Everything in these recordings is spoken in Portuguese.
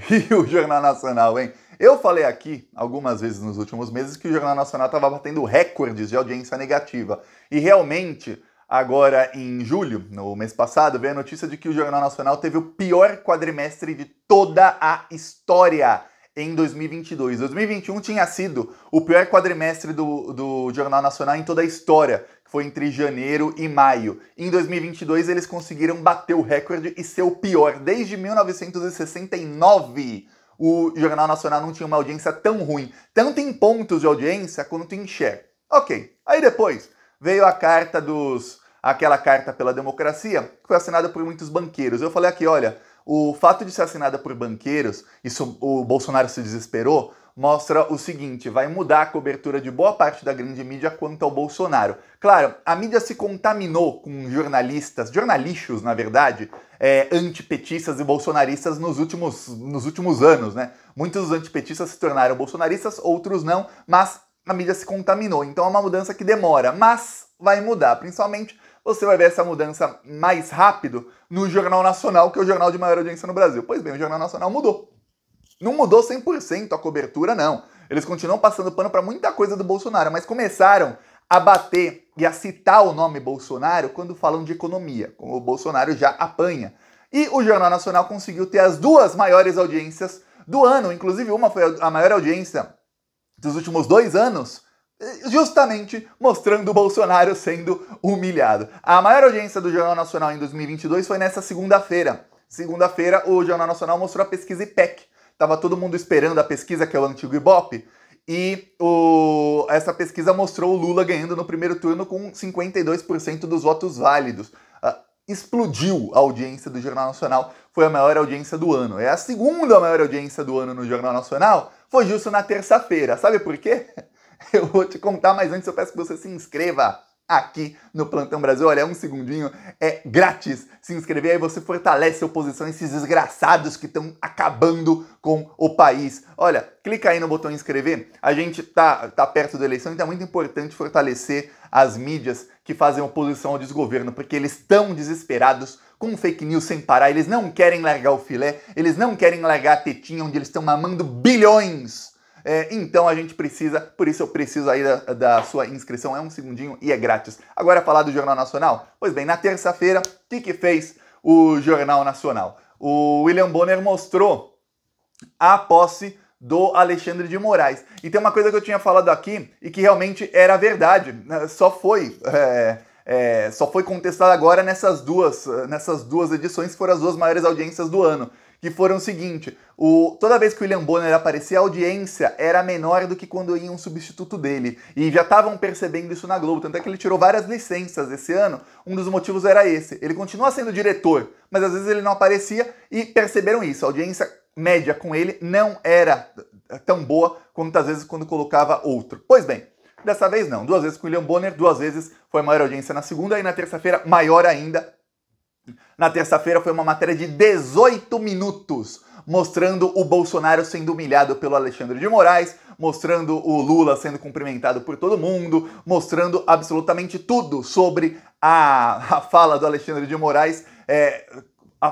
E o Jornal Nacional, hein? Eu falei aqui algumas vezes nos últimos meses que o Jornal Nacional estava batendo recordes de audiência negativa. E realmente, agora em julho, no mês passado, veio a notícia de que o Jornal Nacional teve o pior quadrimestre de toda a história em 2022. 2021 tinha sido o pior quadrimestre do Jornal Nacional em toda a história, que foi entre janeiro e maio. Em 2022 eles conseguiram bater o recorde e ser o pior. Desde 1969 o Jornal Nacional não tinha uma audiência tão ruim, tanto em pontos de audiência quanto em share. Ok, aí depois veio a carta aquela carta pela democracia, que foi assinada por muitos banqueiros. Eu falei aqui, olha, o fato de ser assinada por banqueiros, isso o Bolsonaro se desesperou, mostra o seguinte, vai mudar a cobertura de boa parte da grande mídia quanto ao Bolsonaro. Claro, a mídia se contaminou com jornalixos, na verdade, antipetistas e bolsonaristas nos últimos anos, né? Muitos dos antipetistas se tornaram bolsonaristas, outros não, mas a mídia se contaminou. Então é uma mudança que demora, mas vai mudar. Principalmente você vai ver essa mudança mais rápido no Jornal Nacional, que é o jornal de maior audiência no Brasil. Pois bem, o Jornal Nacional mudou. Não mudou 100% a cobertura, não. Eles continuam passando pano para muita coisa do Bolsonaro, mas começaram a bater e a citar o nome Bolsonaro quando falam de economia, como o Bolsonaro já apanha. E o Jornal Nacional conseguiu ter as duas maiores audiências do ano, inclusive uma foi a maior audiência dos últimos 2 anos, justamente mostrando o Bolsonaro sendo humilhado. A maior audiência do Jornal Nacional em 2022 foi nessa segunda-feira. Segunda-feira, o Jornal Nacional mostrou a pesquisa IPEC. Tava todo mundo esperando a pesquisa, que é o antigo Ibope, e essa pesquisa mostrou o Lula ganhando no primeiro turno com 52% dos votos válidos. Explodiu a audiência do Jornal Nacional, foi a maior audiência do ano. É a segunda maior audiência do ano no Jornal Nacional, foi justo na terça-feira. Sabe por quê? Eu vou te contar, mas antes eu peço que você se inscreva aqui no Plantão Brasil. Olha, é um segundinho, é grátis se inscrever, aí você fortalece a oposição, esses desgraçados que estão acabando com o país. Olha, clica aí no botão inscrever, a gente tá perto da eleição, então é muito importante fortalecer as mídias que fazem oposição ao desgoverno, porque eles estão desesperados com fake news sem parar, eles não querem largar o filé, eles não querem largar a tetinha onde eles estão mamando bilhões. Então a gente precisa, por isso eu preciso aí da sua inscrição, é um segundinho e é grátis. Agora falar do Jornal Nacional? Pois bem, na terça-feira, o que fez o Jornal Nacional? O William Bonner mostrou a posse do Alexandre de Moraes. E tem uma coisa que eu tinha falado aqui e que realmente era verdade, só foi contestado agora nessas duas edições, que foram as duas maiores audiências do ano. Que foram o seguinte, toda vez que o William Bonner aparecia, a audiência era menor do que quando ia um substituto dele. E já estavam percebendo isso na Globo, tanto é que ele tirou várias licenças esse ano, um dos motivos era esse. Ele continua sendo diretor, mas às vezes ele não aparecia e perceberam isso. A audiência média com ele não era tão boa quanto às vezes quando colocava outro. Pois bem, dessa vez não. 2 vezes com o William Bonner, 2 vezes foi a maior audiência na segunda e na terça-feira maior ainda. Na terça-feira foi uma matéria de 18 minutos, mostrando o Bolsonaro sendo humilhado pelo Alexandre de Moraes, mostrando o Lula sendo cumprimentado por todo mundo, mostrando absolutamente tudo sobre a fala do Alexandre de Moraes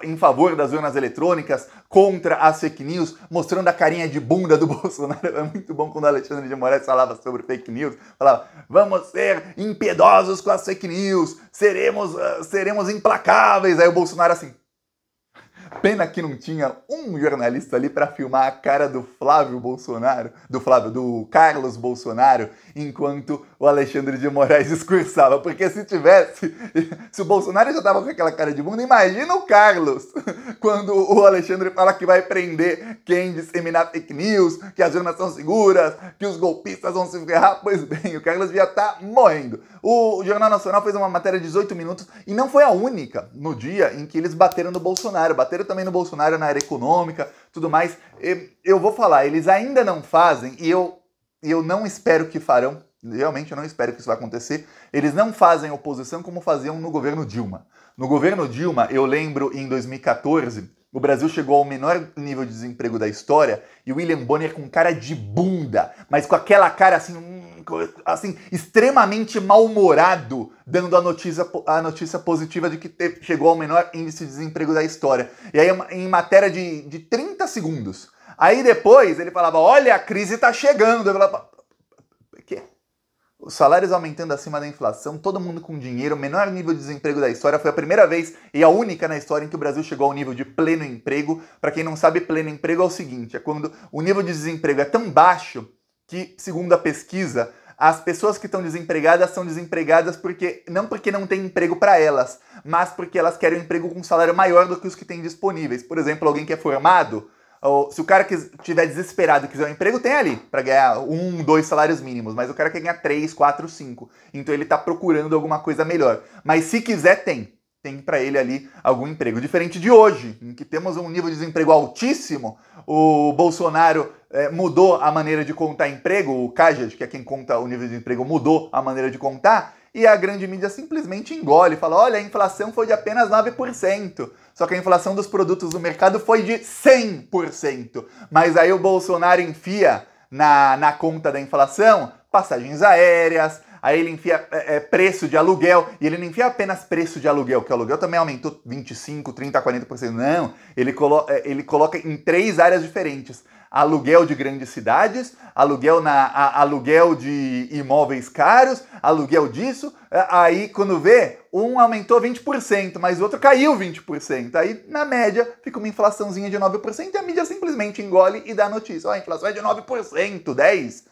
em favor das urnas eletrônicas, contra as fake news, mostrando a carinha de bunda do Bolsonaro. É muito bom quando o Alexandre de Moraes falava sobre fake news, falava, vamos ser impiedosos com as fake news, seremos implacáveis. Aí o Bolsonaro assim, pena que não tinha um jornalista ali para filmar a cara do do Carlos Bolsonaro, enquanto o Alexandre de Moraes discursava, porque se o Bolsonaro já tava com aquela cara de bunda, imagina o Carlos, quando o Alexandre fala que vai prender quem disseminar fake news, que as urnas são seguras, que os golpistas vão se ferrar. Pois bem, o Carlos já tá morrendo. O Jornal Nacional fez uma matéria de 18 minutos e não foi a única no dia em que eles bateram no Bolsonaro, bateram também no Bolsonaro na área econômica, tudo mais. Eu vou falar, eles ainda não fazem, e eu não espero que farão, realmente eu não espero que isso vai acontecer, eles não fazem oposição como faziam no governo Dilma. No governo Dilma, eu lembro em 2014, o Brasil chegou ao menor nível de desemprego da história, e o William Bonner com cara de bunda, mas com aquela cara assim extremamente mal-humorado, dando a notícia positiva de que chegou ao menor índice de desemprego da história. E aí, em matéria de 30 30 segundos. Aí depois ele falava, olha, a crise tá chegando. Eu falava, quê? Os salários aumentando acima da inflação, todo mundo com dinheiro, menor nível de desemprego da história. Foi a primeira vez e a única na história em que o Brasil chegou ao nível de pleno emprego. Para quem não sabe, pleno emprego é o seguinte, é quando o nível de desemprego é tão baixo que, segundo a pesquisa, as pessoas que estão desempregadas são desempregadas porque não tem emprego para elas, mas porque elas querem um emprego com um salário maior do que os que têm disponíveis. Por exemplo, alguém que é formado, ou, se o cara estiver desesperado e quiser um emprego, tem ali para ganhar 1, 2 salários mínimos, mas o cara quer ganhar 3, 4, 5. Então ele está procurando alguma coisa melhor. Mas se quiser, tem para ele ali algum emprego. Diferente de hoje, em que temos um nível de desemprego altíssimo, o Bolsonaro mudou a maneira de contar emprego, o CAGED, que é quem conta o nível de emprego, mudou a maneira de contar, e a grande mídia simplesmente engole, fala, olha, a inflação foi de apenas 9%, só que a inflação dos produtos do mercado foi de 100%. Mas aí o Bolsonaro enfia na conta da inflação passagens aéreas, aí ele enfia preço de aluguel, e ele não enfia apenas preço de aluguel, que o aluguel também aumentou 25%, 30%, 40%, não, ele coloca em 3 áreas diferentes. Aluguel de grandes cidades, aluguel de imóveis caros, aluguel disso, aí quando vê, um aumentou 20%, mas o outro caiu 20%. Aí, na média, fica uma inflaçãozinha de 9% e a mídia simplesmente engole e dá notícia. Ó, a inflação é de 9%, 10%.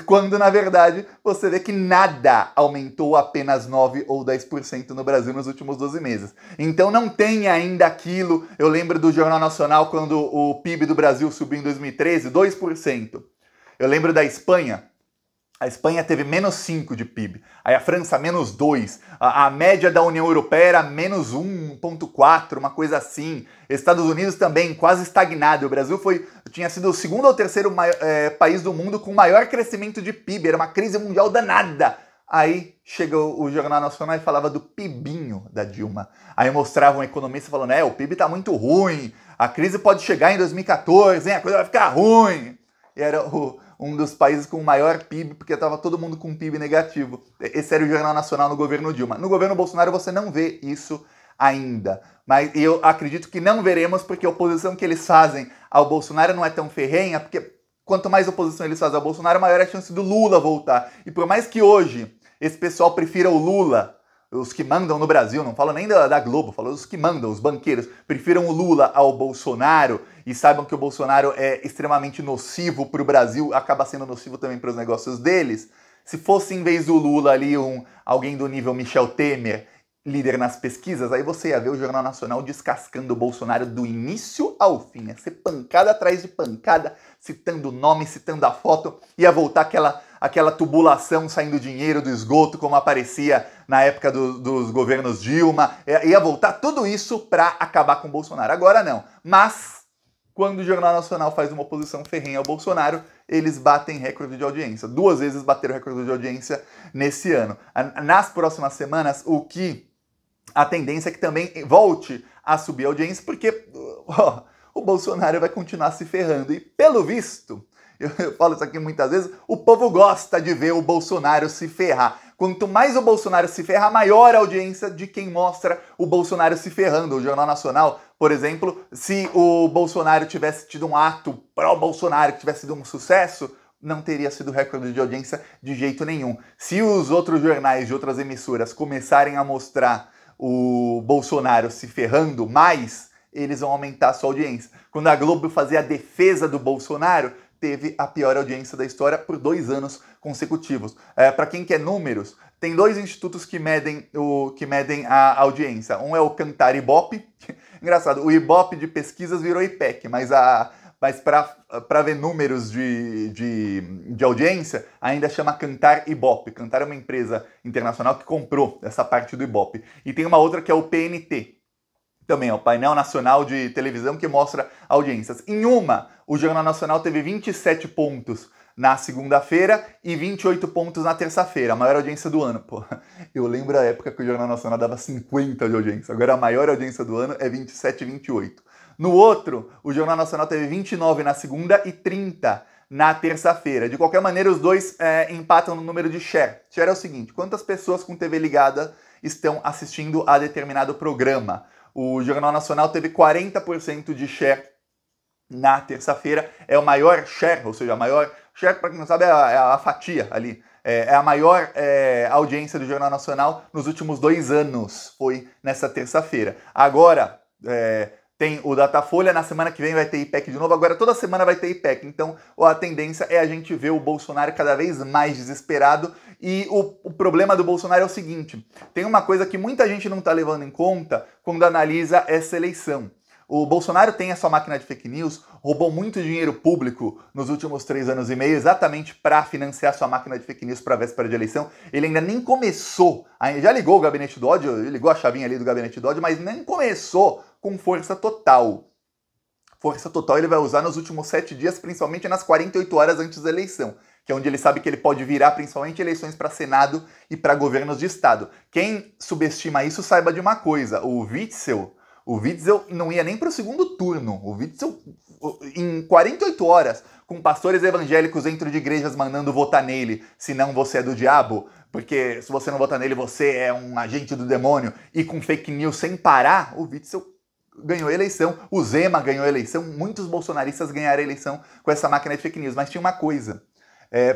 Quando, na verdade, você vê que nada aumentou apenas 9 ou 10% no Brasil nos últimos 12 meses. Então não tem ainda aquilo, eu lembro do Jornal Nacional quando o PIB do Brasil subiu em 2013, 2%. Eu lembro da Espanha, a Espanha teve menos 5 de PIB, aí a França menos 2, a média da União Europeia era menos 1,4, uma coisa assim. Estados Unidos também quase estagnado. O Brasil tinha sido o segundo ou terceiro país do mundo com maior crescimento de PIB, era uma crise mundial danada. Aí chega o Jornal Nacional e falava do PIBinho da Dilma. Aí mostrava um economista falando, o PIB tá muito ruim, a crise pode chegar em 2014, hein? A coisa vai ficar ruim. E era um dos países com o maior PIB, porque estava todo mundo com PIB negativo. Esse era o Jornal Nacional no governo Dilma. No governo Bolsonaro você não vê isso ainda. Mas eu acredito que não veremos, porque a oposição que eles fazem ao Bolsonaro não é tão ferrenha, porque quanto mais oposição eles fazem ao Bolsonaro, maior é a chance do Lula voltar. E por mais que hoje esse pessoal prefira o Lula, os que mandam no Brasil, não falo nem da Globo, falo os que mandam, os banqueiros, prefiram o Lula ao Bolsonaro e saibam que o Bolsonaro é extremamente nocivo para o Brasil, acaba sendo nocivo também para os negócios deles. Se fosse em vez do Lula ali alguém do nível Michel Temer, líder nas pesquisas, aí você ia ver o Jornal Nacional descascando o Bolsonaro do início ao fim. Ia ser pancada atrás de pancada, citando o nome, citando a foto, ia voltar aquela tubulação saindo dinheiro do esgoto, como aparecia na época dos governos Dilma, ia voltar tudo isso para acabar com o Bolsonaro. Agora não, mas quando o Jornal Nacional faz uma oposição ferrenha ao Bolsonaro, eles batem recorde de audiência. 2 vezes bateram recorde de audiência nesse ano. Nas próximas semanas, a tendência é que também volte a subir a audiência, porque o Bolsonaro vai continuar se ferrando. E pelo visto, eu falo isso aqui muitas vezes, o povo gosta de ver o Bolsonaro se ferrar. Quanto mais o Bolsonaro se ferra, maior a audiência de quem mostra o Bolsonaro se ferrando. O Jornal Nacional, por exemplo, se o Bolsonaro tivesse tido um ato pró-Bolsonaro, que tivesse sido um sucesso, não teria sido recorde de audiência de jeito nenhum. Se os outros jornais de outras emissoras começarem a mostrar o Bolsonaro se ferrando mais, eles vão aumentar a sua audiência. Quando a Globo fazia a defesa do Bolsonaro, teve a pior audiência da história por 2 anos consecutivos. Para quem quer números, tem 2 institutos que medem a audiência. Um é o Kantar Ibope. Engraçado, o Ibope de pesquisas virou IPEC, mas para ver números de audiência, ainda chama Kantar Ibope. Kantar é uma empresa internacional que comprou essa parte do Ibope. E tem uma outra que é o PNT. Também é o Painel Nacional de Televisão, que mostra audiências. Em uma, o Jornal Nacional teve 27 pontos na segunda-feira e 28 pontos na terça-feira, a maior audiência do ano. Pô, eu lembro a época que o Jornal Nacional dava 50 de audiência, agora a maior audiência do ano é 27 e 28. No outro, o Jornal Nacional teve 29 na segunda e 30 na terça-feira. De qualquer maneira, os dois empatam no número de share. Share é o seguinte, quantas pessoas com TV ligada estão assistindo a determinado programa? O Jornal Nacional teve 40% de share na terça-feira, é o maior share, ou seja, a maior share, para quem não sabe, é a fatia ali. É a maior audiência do Jornal Nacional nos últimos 2 anos, foi nessa terça-feira. Agora, tem o Datafolha, na semana que vem vai ter IPEC de novo, agora toda semana vai ter IPEC, então a tendência é a gente ver o Bolsonaro cada vez mais desesperado, e o problema do Bolsonaro é o seguinte, tem uma coisa que muita gente não está levando em conta quando analisa essa eleição. O Bolsonaro tem a sua máquina de fake news, roubou muito dinheiro público nos últimos 3 anos e meio, exatamente para financiar sua máquina de fake news para a véspera de eleição. Ele ainda nem começou, já ligou o gabinete do ódio, ligou a chavinha ali do gabinete do ódio, mas nem começou com força total. Força total ele vai usar nos últimos 7 dias, principalmente nas 48 horas antes da eleição, que é onde ele sabe que ele pode virar principalmente eleições para Senado e para governos de Estado. Quem subestima isso, saiba de uma coisa, o Witzel não ia nem para o segundo turno. O Witzel, em 48 horas, com pastores evangélicos dentro de igrejas mandando votar nele, senão você é do diabo, porque se você não votar nele, você é um agente do demônio, e com fake news sem parar, o Witzel ganhou a eleição, o Zema ganhou a eleição, muitos bolsonaristas ganharam a eleição com essa máquina de fake news. Mas tinha uma coisa,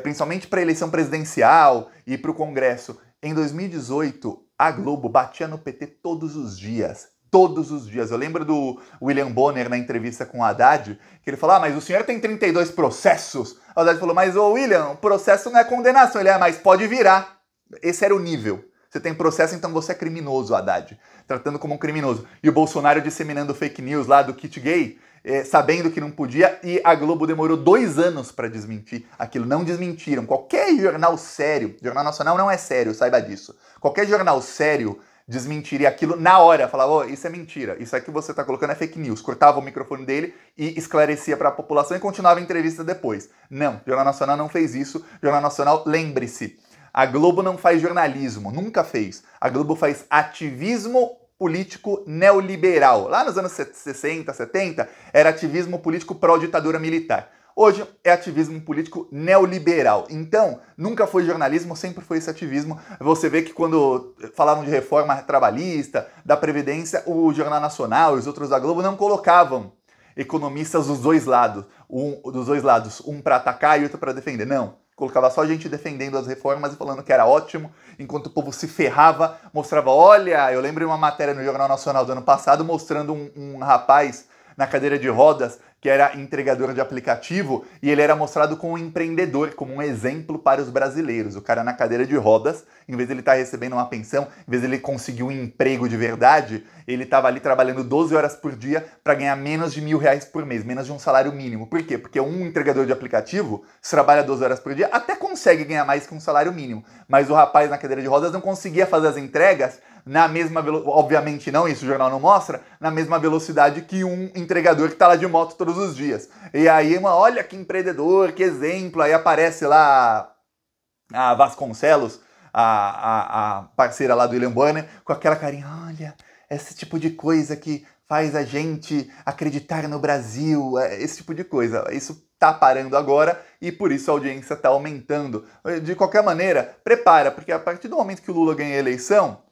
principalmente para a eleição presidencial e para o Congresso, em 2018, a Globo batia no PT todos os dias. Todos os dias. Eu lembro do William Bonner na entrevista com o Haddad, que ele falou, mas o senhor tem 32 processos. O Haddad falou, mas ô William, o processo não é condenação. Ele mas pode virar. Esse era o nível. Você tem processo, então você é criminoso, Haddad. Tratando como um criminoso. E o Bolsonaro disseminando fake news lá do kit gay, sabendo que não podia, e a Globo demorou 2 anos para desmentir aquilo. Não desmentiram. Qualquer jornal sério, Jornal Nacional não é sério, saiba disso. Qualquer jornal sério desmentiria aquilo na hora, falava, oh, isso é mentira, isso aqui que você está colocando é fake news, cortava o microfone dele e esclarecia para a população e continuava a entrevista depois. Não, Jornal Nacional não fez isso. Jornal Nacional, lembre-se, a Globo não faz jornalismo, nunca fez. A Globo faz ativismo político neoliberal. Lá nos anos 60, 70, era ativismo político pró-ditadura militar. Hoje é ativismo político neoliberal. Então, nunca foi jornalismo, sempre foi esse ativismo. Você vê que quando falavam de reforma trabalhista, da Previdência, o Jornal Nacional e os outros da Globo não colocavam economistas dos dois lados, um para atacar e outro para defender. Não, colocava só gente defendendo as reformas e falando que era ótimo, enquanto o povo se ferrava, mostrava, olha, eu lembro de uma matéria no Jornal Nacional do ano passado mostrando um rapaz na cadeira de rodas, que era entregador de aplicativo, e ele era mostrado como um empreendedor, como um exemplo para os brasileiros. O cara na cadeira de rodas, em vez de ele estar recebendo uma pensão, em vez de ele conseguir um emprego de verdade, ele estava ali trabalhando 12 horas por dia para ganhar menos de R$1.000 por mês, menos de um salário mínimo. Por quê? Porque um entregador de aplicativo, se trabalha 12 horas por dia, até consegue ganhar mais que um salário mínimo. Mas o rapaz na cadeira de rodas não conseguia fazer as entregas na mesma velocidade, obviamente não, isso o jornal não mostra, na mesma velocidade que um entregador que está lá de moto todos os dias. E aí, olha que empreendedor, que exemplo, aí aparece lá a Vasconcelos, a parceira lá do William Bonner, com aquela carinha, olha, esse tipo de coisa que faz a gente acreditar no Brasil, esse tipo de coisa. Isso tá parando agora e por isso a audiência está aumentando. De qualquer maneira, prepara, porque a partir do momento que o Lula ganha a eleição,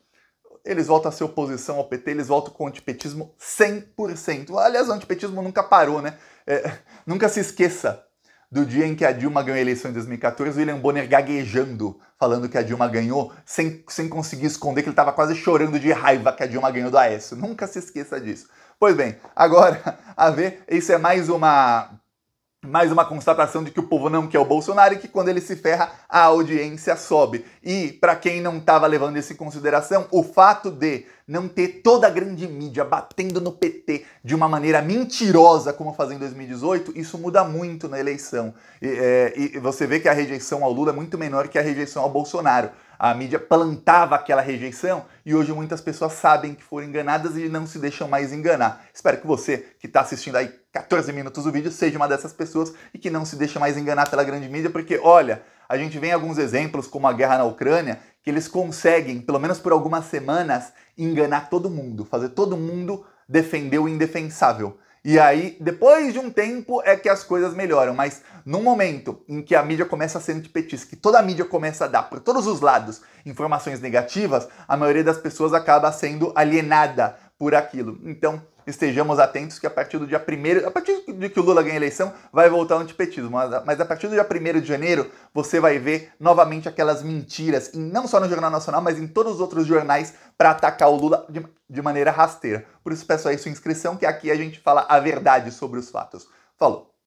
eles voltam a ser oposição ao PT, eles voltam com o antipetismo 100%. Aliás, o antipetismo nunca parou, né? Nunca se esqueça do dia em que a Dilma ganhou a eleição em 2014, o William Bonner gaguejando, falando que a Dilma ganhou, sem conseguir esconder que ele estava quase chorando de raiva que a Dilma ganhou do Aécio. Nunca se esqueça disso. Pois bem, agora, a ver, isso é mais uma constatação de que o povo não quer o Bolsonaro e que quando ele se ferra, a audiência sobe. E, para quem não estava levando isso em consideração, o fato de não ter toda a grande mídia batendo no PT de uma maneira mentirosa, como fazia em 2018, isso muda muito na eleição. E você vê que a rejeição ao Lula é muito menor que a rejeição ao Bolsonaro. A mídia plantava aquela rejeição e hoje muitas pessoas sabem que foram enganadas e não se deixam mais enganar. Espero que você, que está assistindo aí 14 minutos do vídeo, seja uma dessas pessoas e que não se deixa mais enganar pela grande mídia, porque, olha, a gente vê alguns exemplos, como a guerra na Ucrânia, que eles conseguem, pelo menos por algumas semanas, enganar todo mundo, fazer todo mundo defender o indefensável. E aí, depois de um tempo, é que as coisas melhoram. Mas no momento em que a mídia começa a ser antipetista, que toda a mídia começa a dar, por todos os lados, informações negativas, a maioria das pessoas acaba sendo alienada por aquilo. Então, estejamos atentos que a partir do dia 1º, a partir de que o Lula ganha a eleição, vai voltar o antipetismo. Mas a partir do dia 1º de janeiro, você vai ver novamente aquelas mentiras, não só no Jornal Nacional, mas em todos os outros jornais, para atacar o Lula de maneira rasteira. Por isso peço aí sua inscrição, que aqui a gente fala a verdade sobre os fatos. Falou!